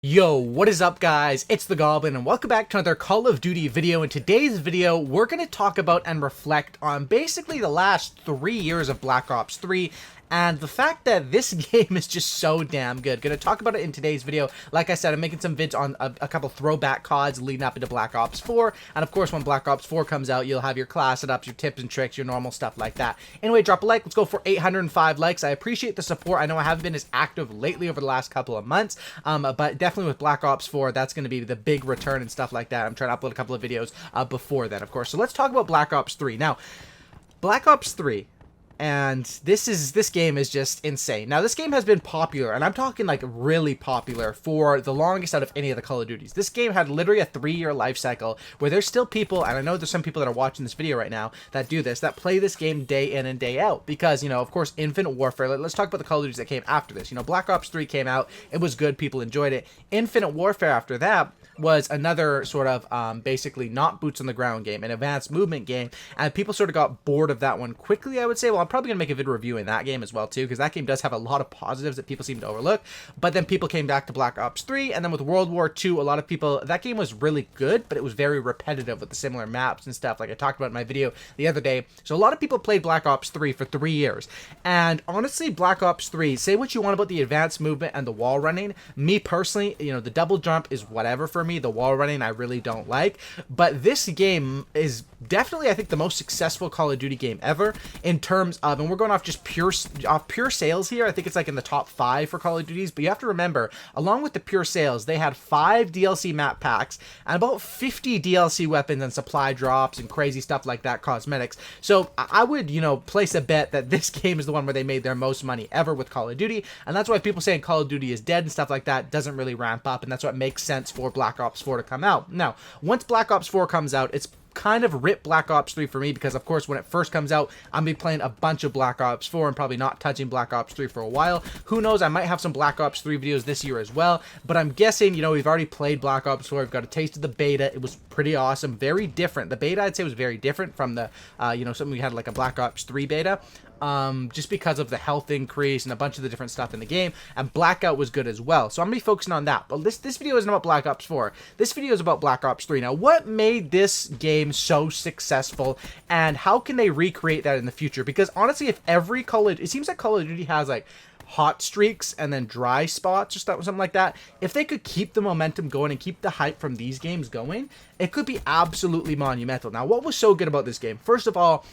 Yo, what is up guys? It's the Goblin and welcome back to another Call of Duty video. In today's video, we're going to talk about and reflect on basically the last 3 years of Black Ops 3 and the fact that this game is just so damn good. Gonna talk about it in today's video. Like I said, I'm making some vids on a couple throwback CODs leading up into Black Ops 4. And of course, when Black Ops 4 comes out, you'll have your class setups, your tips and tricks, your normal stuff like that. Anyway, drop a like. Let's go for 805 likes. I appreciate the support. I know I haven't been as active lately over the last couple of months, but definitely with Black Ops 4, that's going to be the big return and stuff like that. I'm trying to upload a couple of videos before then, of course. So let's talk about Black Ops 3. Now, Black Ops 3. And this game is just insane. Now, this game has been popular, and I'm talking like really popular for the longest out of any of the Call of Duties. This game had literally a 3-year life cycle where there's still people, and I know there's some people that are watching this video right now that do this, that play this game day in and day out. Because, you know, of course, Infinite Warfare, let's talk about the Call of Duties that came after this. You know, Black Ops 3 came out, it was good, people enjoyed it. Infinite Warfare after that was another sort of basically not boots on the ground game, an advanced movement game, and people sort of got bored of that one quickly, I would say. Well, I'm probably gonna make a video reviewing that game as well too, because that game does have a lot of positives that people seem to overlook. But then people came back to Black Ops 3, and then with World War II, a lot of people, that game was really good, but it was very repetitive with the similar maps and stuff, like I talked about in my video the other day. So a lot of people played Black Ops 3 for 3 years, and honestly, Black Ops 3, say what you want about the advanced movement and the wall running, me personally, you know, the double jump is whatever for me. The wall running I really don't like, but this game is definitely, I think, the most successful Call of Duty game ever in terms of, and we're going off just pure sales here. I think it's like in the top 5 for Call of Duties, but you have to remember, along with the pure sales, they had 5 DLC map packs and about 50 DLC weapons and supply drops and crazy stuff like that, cosmetics. So I would, you know, place a bet that this game is the one where they made their most money ever with Call of Duty, and that's why people saying Call of Duty is dead and stuff like that doesn't really ramp up, and that's what makes sense for Black Ops 4 to come out. Now, once Black Ops 4 comes out, it's kind of ripped Black Ops 3 for me, because of course when it first comes out, I'm gonna be playing a bunch of Black Ops 4 and probably not touching Black Ops 3 for a while. Who knows, I might have some Black Ops 3 videos this year as well, but I'm guessing, you know, we've already played Black Ops 4, we've got a taste of the beta. It was pretty awesome, very different. The beta, I'd say, was very different from the you know, something we had like a Black Ops 3 beta, just because of the health increase and a bunch of the different stuff in the game, and Blackout was good as well. So I'm gonna be focusing on that. But this video isn't about Black Ops 4. This video is about Black Ops 3. Now, what made this game so successful, and how can they recreate that in the future? Because honestly, if every it seems like Call of Duty has like hot streaks and then dry spots or something like that. If they could keep the momentum going and keep the hype from these games going, it could be absolutely monumental. Now, what was so good about this game? First of all,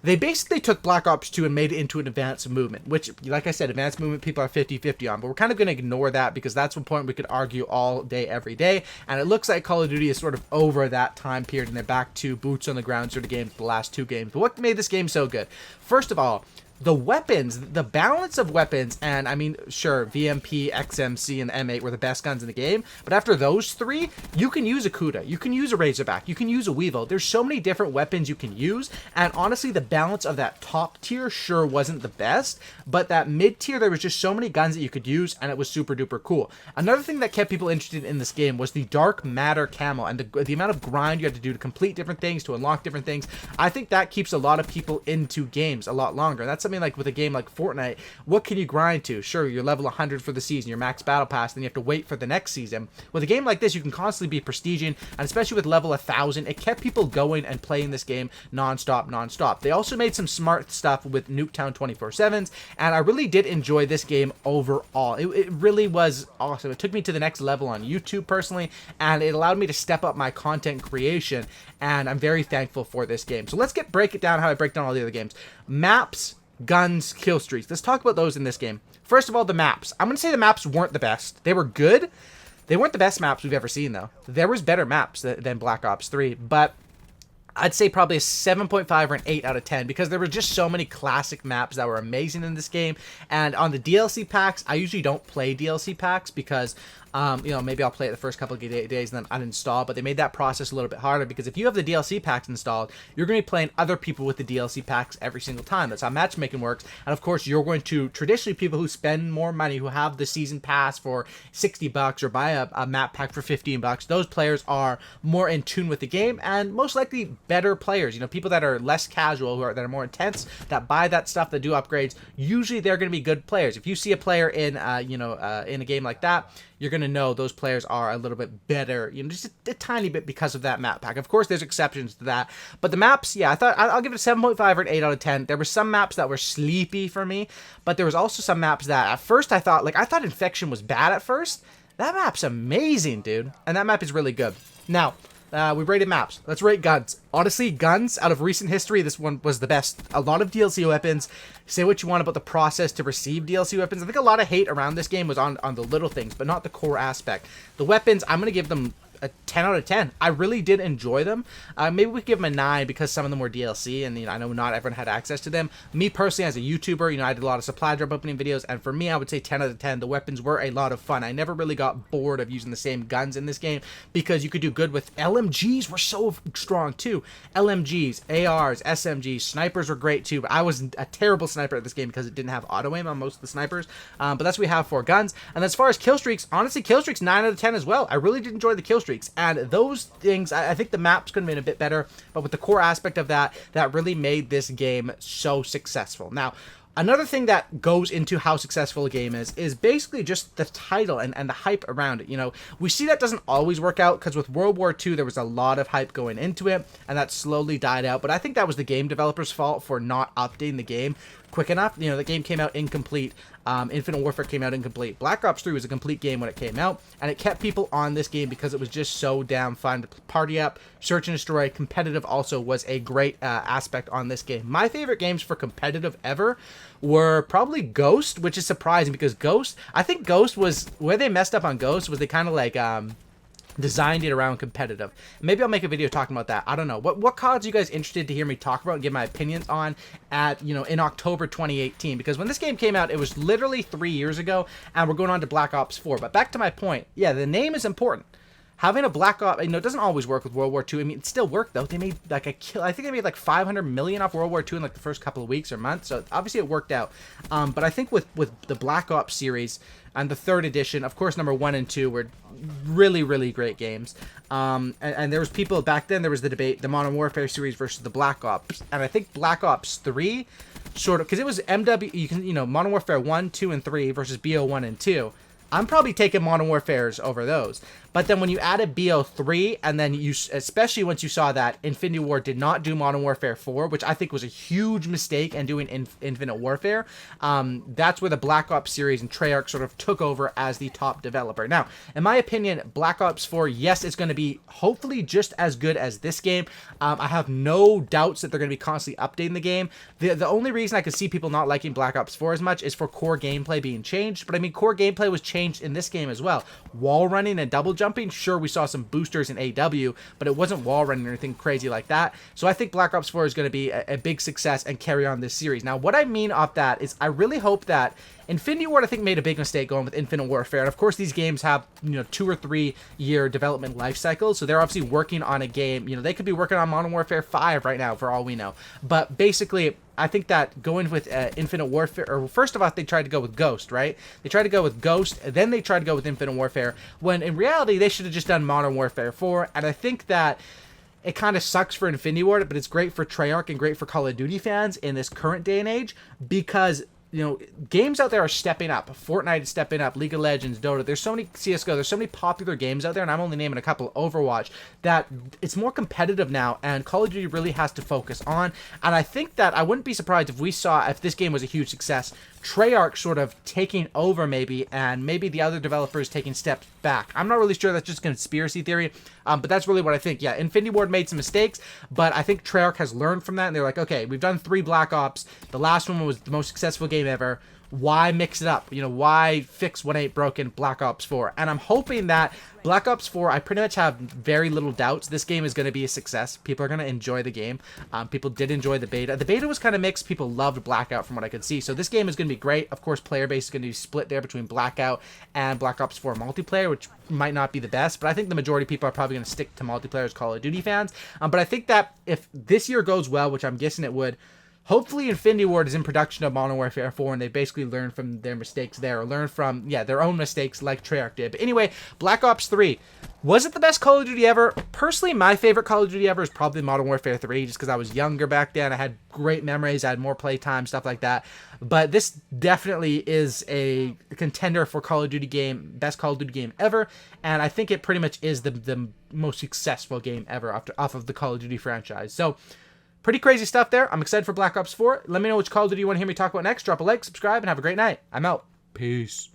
they basically took Black Ops 2 and made it into an advanced movement, which, like I said, advanced movement people are 50-50 on, but we're kind of going to ignore that because that's one point we could argue all day, every day, and it looks like Call of Duty is sort of over that time period, and they're back to boots on the ground sort of games the last 2 games. But what made this game so good? First of all, the weapons, the balance of weapons, and I mean, sure, VMP, XMC, and the M8 were the best guns in the game, but after those 3, you can use a Kuda, you can use a Razorback, you can use a Weevil. There's so many different weapons you can use, and honestly, the balance of that top tier sure wasn't the best, but that mid tier, there was just so many guns that you could use, and it was super duper cool. Another thing that kept people interested in this game was the Dark Matter camo, and the amount of grind you had to do to complete different things, to unlock different things. I think that keeps a lot of people into games a lot longer. That's something like with a game like Fortnite, what can you grind to? Sure, you're level 100 for the season, your max battle pass, then you have to wait for the next season. With a game like this, you can constantly be prestiging, and especially with level 1000, it kept people going and playing this game non-stop. They also made some smart stuff with Nuketown 24/7s, and I really did enjoy this game overall. It really was awesome. It took me to the next level on YouTube personally, and it allowed me to step up my content creation, and I'm very thankful for this game. So let's break it down how I break down all the other games. Maps, guns, kill streaks. Let's talk about those in this game. First of all, the maps. I'm going to say the maps weren't the best. They were good. They weren't the best maps we've ever seen, though. There was better maps than Black Ops 3, but I'd say probably a 7.5 or an 8 out of 10, because there were just so many classic maps that were amazing in this game. And on the DLC packs, I usually don't play DLC packs because you know, maybe I'll play it the first couple of days and then uninstall, but they made that process a little bit harder, because if you have the DLC packs installed, you're going to be playing other people with the DLC packs every single time. That's how matchmaking works. And of course, you're going to, traditionally, people who spend more money, who have the season pass for $60 or buy a map pack for $15, those players are more in tune with the game and most likely better players. You know, people that are less casual, that are more intense, that buy that stuff, that do upgrades, usually they're going to be good players. If you see a player in in a game like that, you're going to know those players are a little bit better, you know, just a tiny bit because of that map pack. Of course, there's exceptions to that, but the maps, yeah, I thought I'll give it a 7.5 or an 8 out of 10. There were some maps that were sleepy for me, but there was also some maps that at first I thought Infection was bad at first. That map's amazing, dude, and that map is really good. Now, we rated maps. Let's rate guns. Honestly, guns, out of recent history, this one was the best. A lot of DLC weapons. Say what you want about the process to receive DLC weapons. I think a lot of hate around this game was on the little things, but not the core aspect. The weapons, I'm going to give them a 10 out of 10. I really did enjoy them. Maybe we could give them a 9 because some of them were DLC, and, you know, I know not everyone had access to them. Me personally, as a YouTuber, you know, I did a lot of supply drop opening videos, and for me, I would say 10 out of 10. The weapons were a lot of fun. I never really got bored of using the same guns in this game because you could do good with LMGs. Were so strong too. LMGs, ARs, SMGs, snipers were great too. But I was a terrible sniper at this game because it didn't have auto aim on most of the snipers. But that's what we have for guns. And as far as kill streaks, honestly, kill streaks 9 out of 10 as well. I really did enjoy the kill streaks. And those things, I think the maps could have been a bit better, but with the core aspect of that really made this game so successful. Now, another thing that goes into how successful a game is basically just the title and the hype around it. You know, we see that doesn't always work out because with World War II, there was a lot of hype going into it, and that slowly died out. But I think that was the game developers' fault for not updating the game quick enough. You know, the game came out incomplete. Infinite Warfare came out incomplete. Black Ops 3 was a complete game when it came out, and it kept people on this game because it was just so damn fun to party up, search and destroy. Competitive also was a great aspect on this game. My favorite games for competitive ever were probably Ghost, which is surprising because Ghost, I think Ghost was, where they messed up on Ghost was they kind of like, designed it around competitive. Maybe I'll make a video talking about that. I don't know. What CODs are you guys interested to hear me talk about and give my opinions on at, you know, in October 2018? Because when this game came out, it was literally 3 years ago, and we're going on to Black Ops 4. But back to my point, yeah, the name is important. Having a Black Ops, you know, it doesn't always work with World War II. I mean, it still worked, though. They made, like, I think they made, like, 500 million off World War II in, like, the first couple of weeks or months. So, obviously, it worked out. But I think with the Black Ops series and the 3rd edition, of course, number 1 and 2 were really, really great games. And there was people, back then, there was the debate, the Modern Warfare series versus the Black Ops. And I think Black Ops 3 sort of, because it was MW, you know, Modern Warfare 1, 2, and 3 versus BO1 and 2. I'm probably taking Modern Warfares over those. But then when you added BO3, and then you, especially once you saw that Infinity Ward did not do Modern Warfare 4, which I think was a huge mistake, and doing Infinite Warfare, that's where the Black Ops series and Treyarch sort of took over as the top developer. Now, in my opinion, Black Ops 4, yes, it's going to be hopefully just as good as this game. I have no doubts that they're going to be constantly updating the game. The only reason I could see people not liking Black Ops 4 as much is for core gameplay being changed. But I mean, core gameplay was changed in this game as well. Wall running and double jumping, sure, we saw some boosters in AW, but it wasn't wall running or anything crazy like that. So I think Black Ops 4 is going to be a big success and carry on this series. Now, what I mean off that is I really hope that Infinity Ward, I think, made a big mistake going with Infinite Warfare. And of course, these games have, you know, 2 or 3 year development life cycles. So they're obviously working on a game. You know, they could be working on Modern Warfare 5 right now, for all we know. But basically, I think that going with Infinite Warfare, or first of all, they tried to go with Ghost, right? They tried to go with Ghost, then they tried to go with Infinite Warfare, when in reality, they should have just done Modern Warfare 4. And I think that it kind of sucks for Infinity Ward, but it's great for Treyarch and great for Call of Duty fans in this current day and age, because, you know, games out there are stepping up. Fortnite is stepping up. League of Legends, Dota. There's so many, CSGO. There's so many popular games out there, and I'm only naming a couple. Overwatch. That it's more competitive now, and Call of Duty really has to focus on. And I think that I wouldn't be surprised if we saw, if this game was a huge success, Treyarch sort of taking over maybe, and maybe the other developers taking steps back. I'm not really sure. That's just conspiracy theory, but that's really what I think. Yeah, Infinity Ward made some mistakes, but I think Treyarch has learned from that, and they're like, okay, we've done 3 Black Ops. The last one was the most successful game ever. Why mix it up? You know, why fix what ain't broken? Black Ops 4. And I'm hoping that Black Ops 4, I pretty much have very little doubts this game is going to be a success. People are going to enjoy the game. People did enjoy the beta. The beta was kind of mixed. People loved Blackout from what I could see. So this game is going to be great. Of course, player base is going to be split there between Blackout and Black Ops 4 multiplayer, which might not be the best, but I think the majority of people are probably going to stick to multiplayer as Call of Duty fans. But I think that if this year goes well, which I'm guessing it would, hopefully Infinity Ward is in production of Modern Warfare 4, and they basically learn from their mistakes there, or learn from, yeah, their own mistakes like Treyarch did. But anyway, Black Ops 3. Was it the best Call of Duty ever? Personally, my favorite Call of Duty ever is probably Modern Warfare 3, just because I was younger back then. I had great memories, I had more playtime, stuff like that. But this definitely is a contender for Call of Duty game, best Call of Duty game ever, and I think it pretty much is the most successful game ever off of the Call of Duty franchise. So, pretty crazy stuff there. I'm excited for Black Ops 4. Let me know which Call of Duty you want to hear me talk about next. Drop a like, subscribe, and have a great night. I'm out. Peace.